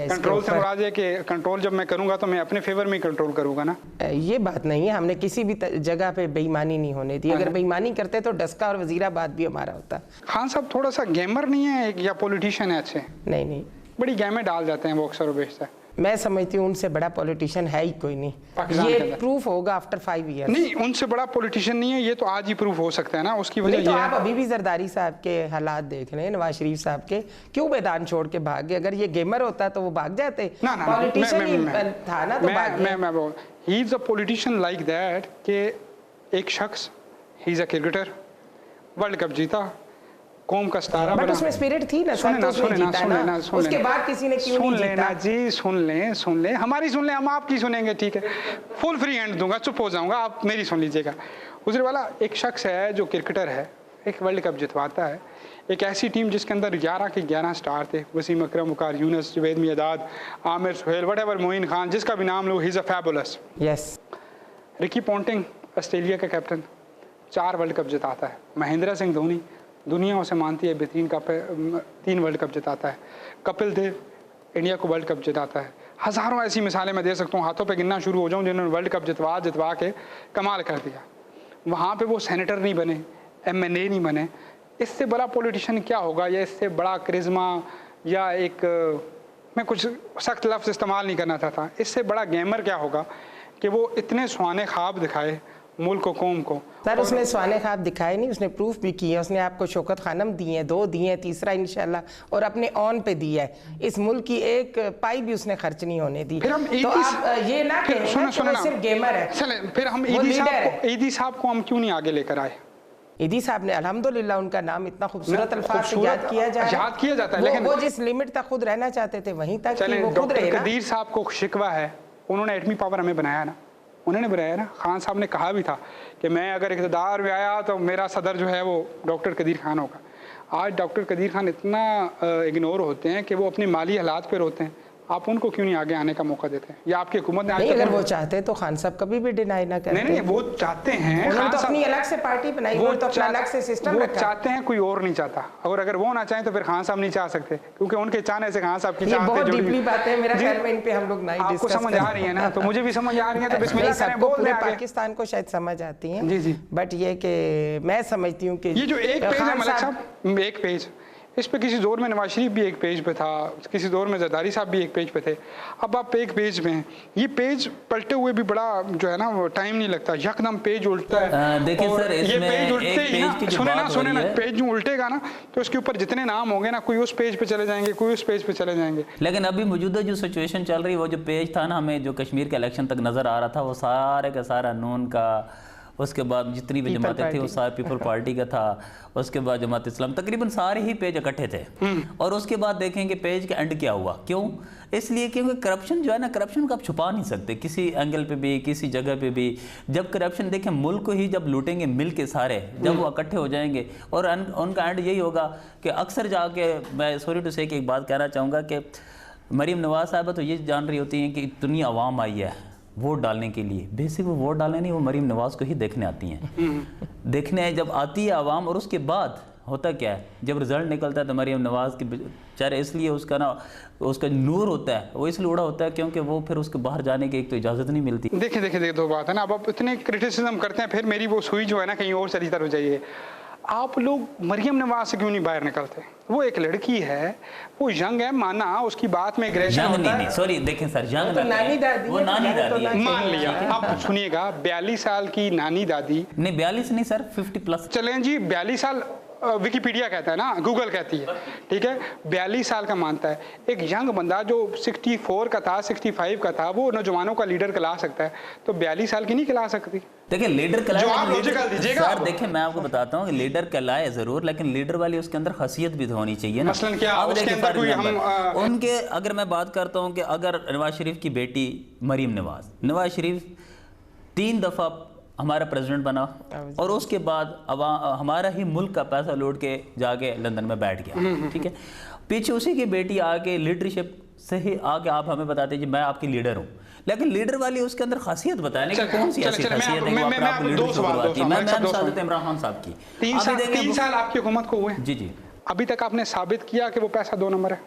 कंट्रोल से मुराद है कि कंट्रोल जब मैं करूँगा तो मैं अपने फेवर में कंट्रोल करूँगा ना? ये बात नहीं है, हमने किसी भी जगह पे बेईमानी नहीं होने दी। अगर बेईमानी करते तो डस्का और वजीराबाद भी हमारा होता। खान साहब थोड़ा सा गेमर नहीं है या पॉलिटिशियन है? अच्छे नहीं, बड़ी गेमें डाल जाते हैं वो अक्सर बेशतर। मैं समझती हूँ उनसे बड़ा पॉलिटिशियन है ही कोई नहीं। ये प्रूफ होगा आफ्टर 5 ईयर्स। नहीं, उनसे बड़ा पॉलिटिशियन नहीं है, ये तो आज ही प्रूफ हो सकता है ना। उसकी वजह तो आप अभी भी जरदारी साहब के हालात देख रहे हैं, नवाज शरीफ साहब के, क्यों मैदान छोड़ के भाग गए? अगर ये गेमर होता तो वो भाग जाते। पॉलिटिशियन था ना तो भाग गए। ही is a politician like that कि एक शख्स, ही is a cricketer, world cup जीता, कौम का सितारा बना। उसमें स्पिरिट थी ना, सुनना उसके बाद किसी ने क्यों नहीं जीता? जी सुन लें हमारी सुन लें, हम आपकी सुनेंगे, ठीक है? फुल फ्री हैंड दूंगा, चुप हो जाऊंगा, आप मेरी सुन लीजिएगा। गुजरे वाला एक शख्स है जो क्रिकेटर है, एक वर्ल्ड कप जितवाता है, एक ऐसी टीम जिसके अंदर 11 के 11 स्टार थे, वसीम अकरम, वकार यूनुस, जुवैद मियादाद, आमिर सुहेल, व्हाटएवर, मोइन खान, जिसका भी नाम लो, he is a fabulous. Yes. Ricky Ponting Australia का कैप्टन, 4 वर्ल्ड कप जिताता है। महेंद्र सिंह धोनी, दुनिया उसे मानती है बेहतरीन 3 वर्ल्ड कप जिताता है। कपिल देव इंडिया को वर्ल्ड कप जिताता है। हज़ारों ऐसी मिसालें मैं दे सकता हूँ, हाथों पे गिनना शुरू हो जाऊँ जिन्होंने वर्ल्ड कप जितवा के कमाल कर दिया। वहाँ पे वो सेनेटर नहीं बने, MNA नहीं बने। इससे बड़ा पॉलिटिशियन क्या होगा, या इससे बड़ा करिश्मा, या एक मैं कुछ सख्त लफ्ज़ इस्तेमाल नहीं करना चाहता, इससे बड़ा गेमर क्या होगा कि वो इतने सुहाने ख्वाब दिखाए मुल्क को, कौम को। सर उसने सुहाने ख्वाब दिखाए नहीं, उसने प्रूफ भी किए। उसने आपको शौकत खानम दिए हैं, 2 दिए हैं, तीसरा इंशाल्लाह, और अपने ऑन पे दिया है। इस मुल्क की एक पाई भी उसने खर्च नहीं होने दी। फिर हम तो आप ये ना कहें कि वो सिर्फ गेमर है। चले फिर हम ईदी साहब को हम क्यों नहीं आगे लेकर आए? ईदी साहब ने अल्हम्दुलिल्लाह उनका नाम इतना खूबसूरत अल्फाज से याद किया जाता है, लेकिन वो जिस लिमिट तक खुद रहना चाहते थे वहीं तक वो खुद रहे। डॉक्टर कदीर साहब को शिकवा है, उन्होंने एटमी पावर हमें बनाया ना, उन्होंने बनाया ना। खान साहब ने कहा भी था कि मैं अगर इक़्तिदार में आया तो मेरा सदर जो है वो डॉक्टर कदीर खान होगा। आज डॉक्टर कदीर खान इतना इग्नोर होते हैं कि वो अपनी माली हालात पर होते हैं। आप उनको क्यों नहीं आगे आने का मौका देते हैं? या आपकी हुकूमत ने नहीं, अगर वो चाहते तो खान साहब कभी भी डिनाई ना करते। नहीं, वो चाहते हैं, उन्होंने तो अपनी अलग से पार्टी बनाई, वो तो अपना अलग से सिस्टम रखा। चाहते हैं, कोई और नहीं चाहता। और अगर वो ना चाहें तो फिर खान साहब नहीं चाह सकते, क्योंकि उनके चाहने से खान साहब की चाहत बहुत डीपली बात है। मेरा ख्याल में इन पे हम लोग नहीं डिस्कस आपको समझ आ रही है ना, तो मुझे भी समझ आ रही है, तो बिस्मिल्लाह करें, बोल दें आगे। पाकिस्तान को शायद समझ आती है जी जी, बट ये कि मैं समझती हूँ कि ये जो एक पेज है मलिक साहब, एक पेज, इस पे किसी दौर में नवाज शरीफ भी एक पेज पे था, किसी दौर में जरदारी साहब भी एक पेज पे थे, अब आप एक पेज पे हैं। ये पेज पलटे हुए भी बड़ा जो है ना वो टाइम नहीं लगता, यकदम पेज उल्टता है। देखिए सर, ये पेज उल्टते ही ना, सुने ना, पेज जो उल्टेगा ना तो उसके ऊपर जितने नाम होंगे ना, कोई उस पेज पे चले जाएंगे, कोई उस पेज पे चले जाएंगे। लेकिन अभी मौजूदा जो सिचुएशन चल रही है, वो जो पेज था ना, हमें जो कश्मीर के इलेक्शन तक नज़र आ रहा था, वो सारे का सारा नून का, उसके बाद जितनी भी जमातें थी वो सारे पीपल पार्टी का था, उसके बाद जमात इस्लाम, तकरीबन सारे ही पेज इकट्ठे थे। और उसके बाद देखेंगे पेज का एंड क्या हुआ। क्यों? इसलिए क्योंकि करप्शन जो है ना, करप्शन को आप छुपा नहीं सकते किसी एंगल पे भी, किसी जगह पे भी। जब करप्शन देखें, मुल्क को ही जब लूटेंगे मिल के सारे, जब वो इकट्ठे हो जाएंगे, और उनका एंड यही होगा कि अक्सर जाके, मैं सॉरी टू से कि एक बात कहना चाहूँगा कि मरीम नवाज साहबा तो ये जान रही होती हैं कि इतनी आवाम आई है वोट डालने के लिए। बेसिक वो वोट डालने नहीं, वो मरीम नवाज को ही देखने आती हैं। देखने जब आती है आवाम, और उसके बाद होता क्या है, जब रिजल्ट निकलता है तो मरीम नवाज के बेचारे, इसलिए उसका ना, उसका नूर होता है वो इसलिए उड़ा होता है क्योंकि वो फिर उसके बाहर जाने की एक तो इजाज़त नहीं मिलती। देखिए दो बात है ना, अब आप इतने क्रिटिसिज्म करते हैं, फिर मेरी वो सुई जो है ना कहीं और चली तरफ जाइए। आप लोग मरियम नवाज से क्यों नहीं बाहर निकलते? वो एक लड़की है, वो यंग है, माना उसकी बात में एग्रेशन होता है। सॉरी देखें सर, यंग तो नानी दादी, वो नानी दादी है, मान लिया। आप सुनिएगा, 42 साल की नानी दादी, नहीं 42 नहीं सर, 50+ चलें जी, 42 साल विकिपीडिया कहता है ना, गूगल कहती है, ठीक है, 42 साल का मानता है। एक यंग बंदा जो 64 का था, 65 का था, वो नौजवानों का लीडर कहला सकता है, तो 42 साल की नहीं कहला सकती। देखिए लीडर दीजिएगा सर, देखिए मैं आपको बताता हूँ कि लीडर कहलाए जरूर, लेकिन लीडर वाली उसके अंदर खसियत भी होनी चाहिए ना। मसलन क्या उसके अंदर कोई उनके, अगर मैं बात करता हूँ कि अगर नवाज शरीफ की बेटी मरीम नवाज शरीफ 3 दफ़ा हमारा प्रेसिडेंट बना, और उसके बाद अब हमारा ही मुल्क का पैसा लूट के जाके लंदन में बैठ गया, ठीक है। पीछे उसी की बेटी आके लीडरशिप से ही आके आप हमें बताते हैं कि मैं आपकी लीडर हूँ, लेकिन लीडर वाली उसके अंदर खासियत बताने की कौन सी ऐसी खासियत है? मैं 2 सवाल इमरान खान साहब की 3 साल आपकी हुकूमत को हुए, जी, अभी तक आपने साबित किया कि वो पैसा 2 नंबर है?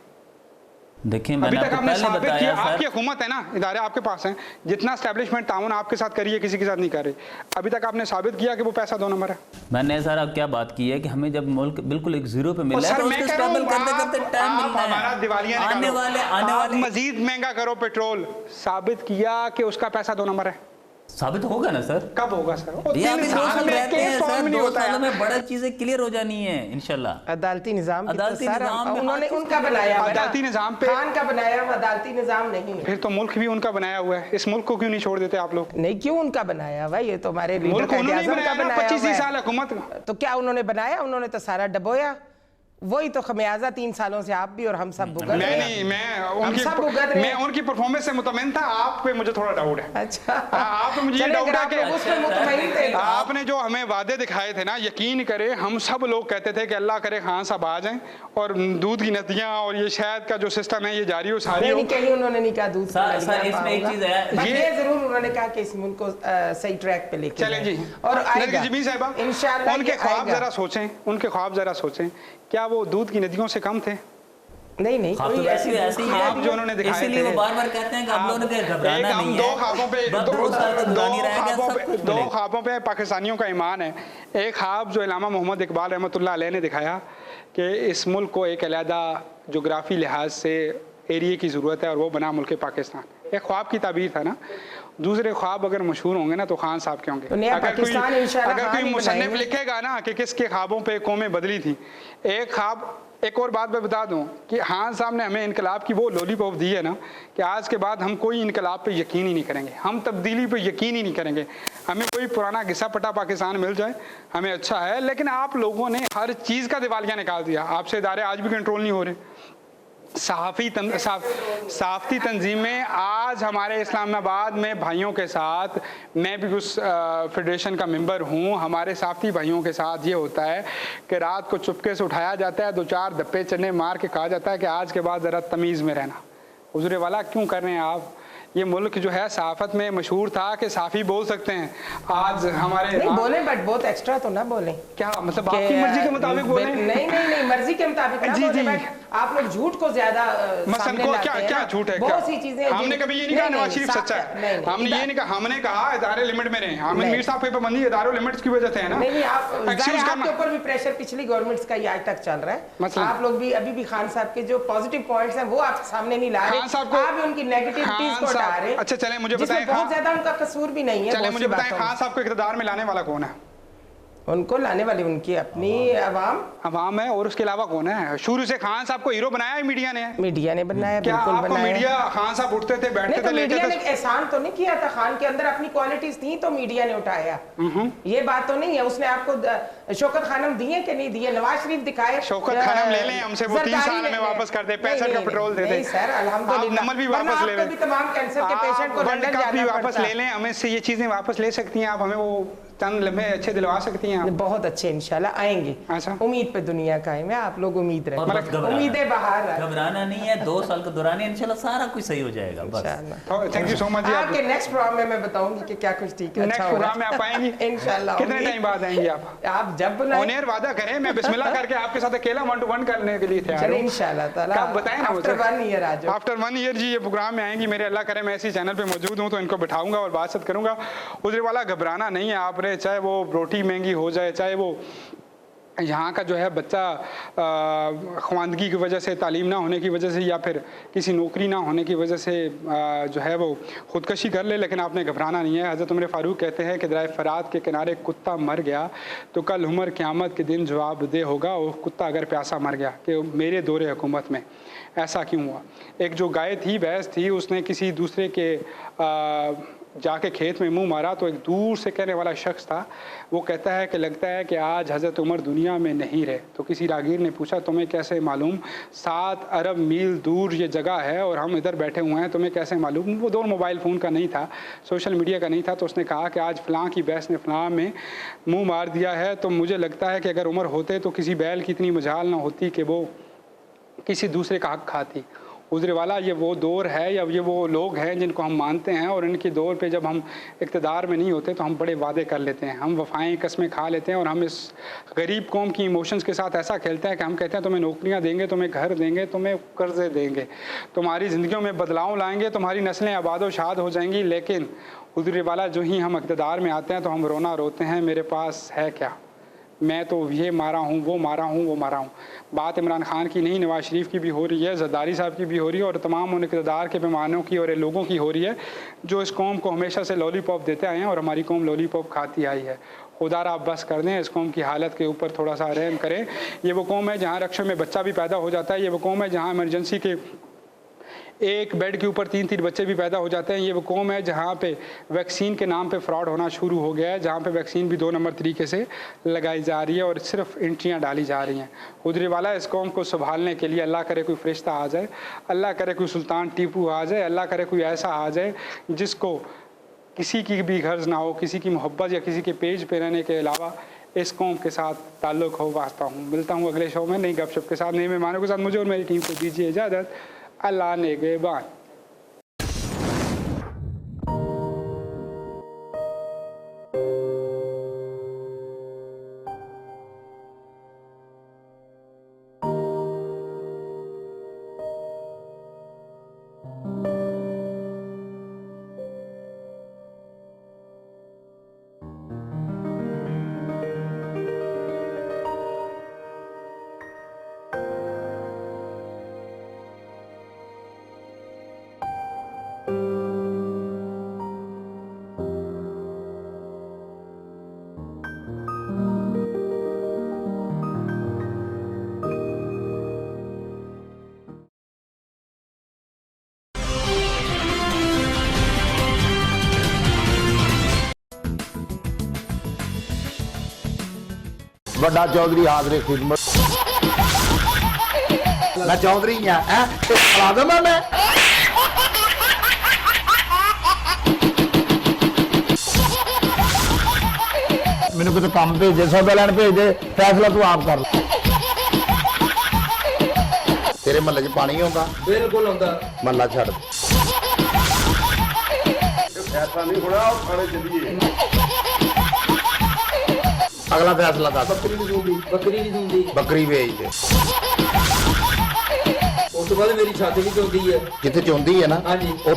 देखिए अभी तक आपने साबित किया, आपकी हुकूमत है ना, इदारे आपके पास हैं, जितना एस्टेब्लिशमेंट ताउन आपके साथ करी है किसी के साथ नहीं कर रही, अभी तक आपने साबित किया कि वो पैसा 2 नंबर है? मैंने सर अब क्या बात की है कि हमें जब मुल्क बिल्कुल एक जीरो पे मिला है तो उसको स्ट्रगल करते टाइम मिलना है। हमारा दिवालिया आने वाले मजीद महंगा करो पेट्रोल, साबित किया कि उसका पैसा 2 नंबर है। साबित होगा ना सर? कब होगा सर? 2 साल रहते हैं सर, 2 साल में बड़ा चीजें क्लियर हो जानी है इंशाल्लाह। अदालती निजाम उन्होंने उनका बनाया, अदालती निजाम पे खान का बनाया हुआ अदालती निजाम नहीं है। फिर तो मुल्क भी उनका बनाया हुआ है, इस मुल्क को क्यों नहीं छोड़ देते आप लोग? नहीं, क्यों उनका बनाया हुआ? ये तो हमारे लीडर का बनाया 25 साल हुकूमत, तो क्या उन्होंने बनाया? उन्होंने तो सारा डबोया, वही तो खमियाजा 3 सालों से आप भी और हम सब भुगत रहे हैं। मैं उनकी परफॉर्मेंस से मुतमईन था, आप पे मुझे थोड़ा डाउट है। अच्छा, आप पे मुझे ये डाउट है कि अच्छा, आपने जो हमें वादे दिखाए थे ना, यकीन करे हम सब लोग कहते थे कि अल्लाह करे खान साहब आ जाएं और दूध की नदियां और ये शहद का जो सिस्टम है ये जारी हो, सारी हो। उन्होंने नहीं कहा दूध, इसमें एक चीज है, ये जरूर उन्होंने कहा कि इस मुल्क को सही ट्रैक पे लेके चलें जी। और जमीन साहिबा, इंशाल्लाह उनके ख्वाब जरा सोचें, उनके ख्वाब जरा सोचें, क्या वो दूध की नदियों से कम थे? नहीं, कोई ऐसी ख्वाब जो उन्होंने दिखाए थे, वो बार-बार कहते हैं कि हम लोगों ने घबराना नहीं है। 2 ख्वाबों पे पाकिस्तानियों का ईमान है। एक ख्वाब जो इलामा मोहम्मद इकबाल रहमतुल्लाह अलैह ने दिखाया कि इस मुल्क को एक अलहदा जोग्राफी लिहाज से एरिया की ज़रूरत है और वो बना मुल्क पाकिस्तान। एक ख्वाब की ताबीर था ना, दूसरे ख्वाब अगर मशहूर होंगे ना तो खान साहब के होंगे। तो अगर कोई मुसन्निफ लिखेगा ना कि किसके ख्वाबों पे कौमें बदली थी, एक ख्वाब, एक और बात मैं बता दूं कि खान साहब ने हमें इनकलाब की वो लॉलीपॉप दी है ना कि आज के बाद हम कोई इनकलाब पे यकीन ही नहीं करेंगे, हम तब्दीली पे यकीन ही नहीं करेंगे। हमें कोई पुराना घिसा पटा पाकिस्तान मिल जाए हमें अच्छा है, लेकिन आप लोगों ने हर चीज़ का दिवालिया निकाल दिया। आपसे इदारे आज भी कंट्रोल नहीं हो रहे। साफ़ी तंजीमें आज हमारे इस्लामाबाद में भाइयों के साथ, मैं भी उस फेडरेशन का मेंबर हूँ, हमारे साफ़ी भाइयों के साथ ये होता है कि रात को चुपके से उठाया जाता है, 2-4 धप्पे चने मार के कहा जाता है कि आज के बाद ज़रा तमीज़ में रहना। हुज़ूर वाला क्यों कर रहे हैं आप? ये मुल्क जो है सहाफ़त में मशहूर था कि साफ़ी बोल सकते हैं, आज हमारे नहीं बोले, बट बहुत एक्स्ट्रा तो ना बोले। क्या मतलब आपकी मर्जी के मुताबिक बोले? नहीं मर्जी के मुताबिक ना बोले, बट आप लोग झूठ को ज्यादा सामने लाते हैं। क्या झूठ है? बहुत सी चीजें हमने कभी ये नहीं कहा नवाज शरीफ सच्चा है, हमने ये नहीं कहा, हमने कहा इदारे लिमिट में रहे। आमिर मीर साहब पे पाबंदी इदारों लिमिट्स की वजह से है ना। नहीं आपके ऊपर भी प्रेशर पिछली गवर्नमेंट्स का आज तक चल रहा है। आप लोग भी अभी भी खान साहब के जो पॉजिटिव पॉइंट्स हैं वो आप सामने नहीं ला रहे, आप भी उनकी नेगेटिविटीज को हटा रहे। अच्छा चले मुझे बताएं, बहुत ज्यादा उनका कसूर भी नहीं है। चले मुझे बताएं, खान साहब को इक़्तिदार में लाने वाला कौन है? उनको लाने वाली उनकी अपनी अवाम है, और उसके अलावा कौन है? शुरू से खान साहब को हीरो बनाया है मीडिया ने बनाया। क्या आपको मीडिया, खान साहब उठते थे बैठते थे मीडिया ने एहसान तो नहीं किया था, खान के अंदर अपनी क्वालिटीज थी तो मीडिया ने उठाया। ये बात तो नहीं है उसने आपको शौकत खानम दिए कि नहीं दिए? नवाज शरीफ दिखाए, शौकत खानम ले लें हमसे, वो 3 साल में वापस कर दे, 65 का पेट्रोल दे दे सर, अल्हम्दुलिल्लाह नंबर भी वापस ले लें, तमाम कैंसर के पेशेंट को लंदन जाना भी वापस ले लें, हमें से ये चीजें वापस ले सकती हैं आप, हमें वो चंद लम्हे अच्छे दिलवा सकती हैं। बहुत अच्छे इंशाल्लाह आएंगे। अच्छा, उम्मीद पे दुनिया कायम है, आप लोग उम्मीद रखें, उम्मीदें बाहर, घबराना नहीं है। 2 साल के दौरान इंशाल्लाह सारा कुछ सही हो जाएगा। बस थैंक यू सो मच जी। आपके नेक्स्ट प्रोग्राम में मैं बताऊंगी कि क्या कुछ ठीक है। नेक्स्ट प्रोग्राम में आप आएंगी इंशाल्लाह? कितने टाइम बाद आएंगी आप जब बुलाएं। ऑन एयर वादा करें, मैं बिस्मिल्लाह करके आपके साथ अकेला 1-to-1 करने के लिए तैयार हूं इंशाल्लाह ताला। आप बताएं ना मुझे। आफ्टर 1 ईयर जी ये प्रोग्राम में आएंगी मेरे, अल्लाह करे मैं इसी चैनल पे मौजूद हूँ तो इनको बिठाऊंगा और बातचीत करूंगा। उधर वाला घबराना नहीं है आपने, चाहे वो रोटी महंगी हो जाए, चाहे वो यहाँ का जो है बच्चा ख्वानदगी की वजह से, तालीम ना होने की वजह से, या फिर किसी नौकरी ना होने की वजह से जो है वो ख़ुदकशी कर ले, लेकिन आपने घबराना नहीं है। हज़रत उमर फ़ारूक कहते हैं कि दरिया फ़रात के किनारे कुत्ता मर गया तो कल उमर क़यामत के दिन जवाबदेह होगा वो कुत्ता अगर प्यासा मर गया कि मेरे दौरे हुकूमत में ऐसा क्यों हुआ। एक जो गाय थी, भैंस थी, उसने किसी दूसरे के जाके खेत में मुंह मारा तो एक दूर से कहने वाला शख्स था, वो कहता है कि लगता है कि आज हज़रत उमर दुनिया में नहीं रहे। तो किसी रागीर ने पूछा तुम्हें कैसे मालूम? 7 अरब मील दूर ये जगह है और हम इधर बैठे हुए हैं, तुम्हें कैसे मालूम? वो दौर मोबाइल फ़ोन का नहीं था, सोशल मीडिया का नहीं था। तो उसने कहा कि आज फ़लाँ की भैंस ने फ़लाँ में मुँह मार दिया है, तो मुझे लगता है कि अगर उमर होते तो किसी बैल की इतनी मजाल ना होती कि वो किसी दूसरे का हक खाती। हुज़ूर वाला ये वो दौर है या ये वो लोग हैं जिनको हम मानते हैं, और इनके दौर पे जब हम इक़्तिदार में नहीं होते तो हम बड़े वादे कर लेते हैं, हम वफ़ाएँ कस्में खा लेते हैं, और हम इस गरीब कौम की इमोशंस के साथ ऐसा खेलते हैं कि हम कहते हैं तुम्हें नौकरियाँ देंगे, तुम्हें घर देंगे, तुम्हें कर्ज़े देंगे, तुम्हारी ज़िंदगियों में बदलाव लाएँगे, तुम्हारी नस्लें आबाद व शाद हो जाएंगी। लेकिन हुज़ूर वाला जो ही हम इक़्तिदार में आते हैं तो हम रोना रोते हैं, मेरे पास है क्या, मैं तो ये मारा हूँ, वो मारा हूँ, वो मारा हूँ। बात इमरान खान की नहीं, नवाज शरीफ की भी हो रही है, ज़रदारी साहब की भी हो रही है, और तमाम उन इक़्तिदार के पैमानों की और लोगों की हो रही है जो इस कौम को हमेशा से लॉलीपॉप देते आए हैं, और हमारी कौम लॉलीपॉप खाती आई है। खुदा आप बस कर दें, इस कौम की हालत के ऊपर थोड़ा सा रहम करें। ये वो कौम है जहाँ रक्षों में बच्चा भी पैदा हो जाता है, ये वो कौम है जहाँ इमरजेंसी के एक बेड के ऊपर 3-3 बच्चे भी पैदा हो जाते हैं, ये वो कौम है जहाँ पे वैक्सीन के नाम पे फ्रॉड होना शुरू हो गया है, जहाँ पे वैक्सीन भी 2 नंबर तरीके से लगाई जा रही है और सिर्फ एंट्रियाँ डाली जा रही हैं। हुज़ूर वाला इस कौम को संभालने के लिए अल्लाह करे कोई फरिश्ता आ जाए, अल्लाह करे कोई सुल्तान टीपू आ जाए, अल्लाह करे कोई ऐसा आ जाए जिसको किसी की भी गर्ज ना हो, किसी की मोहब्बत या किसी के पेज पे रहने के अलावा इस कौम के साथ ताल्लुक़ हो। वास्ता हूँ, मिलता हूँ अगले शो में नई गपशप के साथ, नए मेहमानों के साथ। मुझे और मेरी टीम को दीजिए इजाज़त। अल्लाह ने के बाद। ਵੱਡਾ ਚੌਧਰੀ ਹਾਜ਼ਰੇ ਖਿਦਮਤ। ਮੈਂ ਚੌਧਰੀ ਆ ਹੈ ਖਲਾ ਦਵਾਂ ਮੈਂ। ਮੈਨੂੰ ਕਿਤੇ ਕੰਮ ਭੇਜੇ, ਸੌਦਾ ਲੈਣ ਭੇਜਦੇ, ਫੈਸਲਾ ਤੂੰ ਆਪ ਕਰ ਲੈ। ਤੇਰੇ ਮਹੱਲੇ 'ਚ ਪਾਣੀ ਆਉਂਦਾ? ਬਿਲਕੁਲ ਆਉਂਦਾ। ਮਹੱਲਾ ਛੱਡ ਐਸਾ ਨਹੀਂ ਹੋਣਾ, ਉਹ ਖਾਣੇ ਚੱਲੀਏ। ਅਗਲਾ ਫੈਸਲਾ ਦੱਸ। ਬੱਕਰੀ ਨਹੀਂ ਦੂੰਦੀ, ਬੱਕਰੀ ਨਹੀਂ ਦੂੰਦੀ, ਬੱਕਰੀ ਵੇਚ ਦੇ। ਉਸ ਤੋਂ ਬਾਅਦ ਮੇਰੀ ਛੱਤ ਵੀ ਚੋਂਦੀ ਹੈ। ਜਿੱਥੇ ਚੋਂਦੀ ਹੈ ਨਾ, ਹਾਂਜੀ। ਉੱਥੇ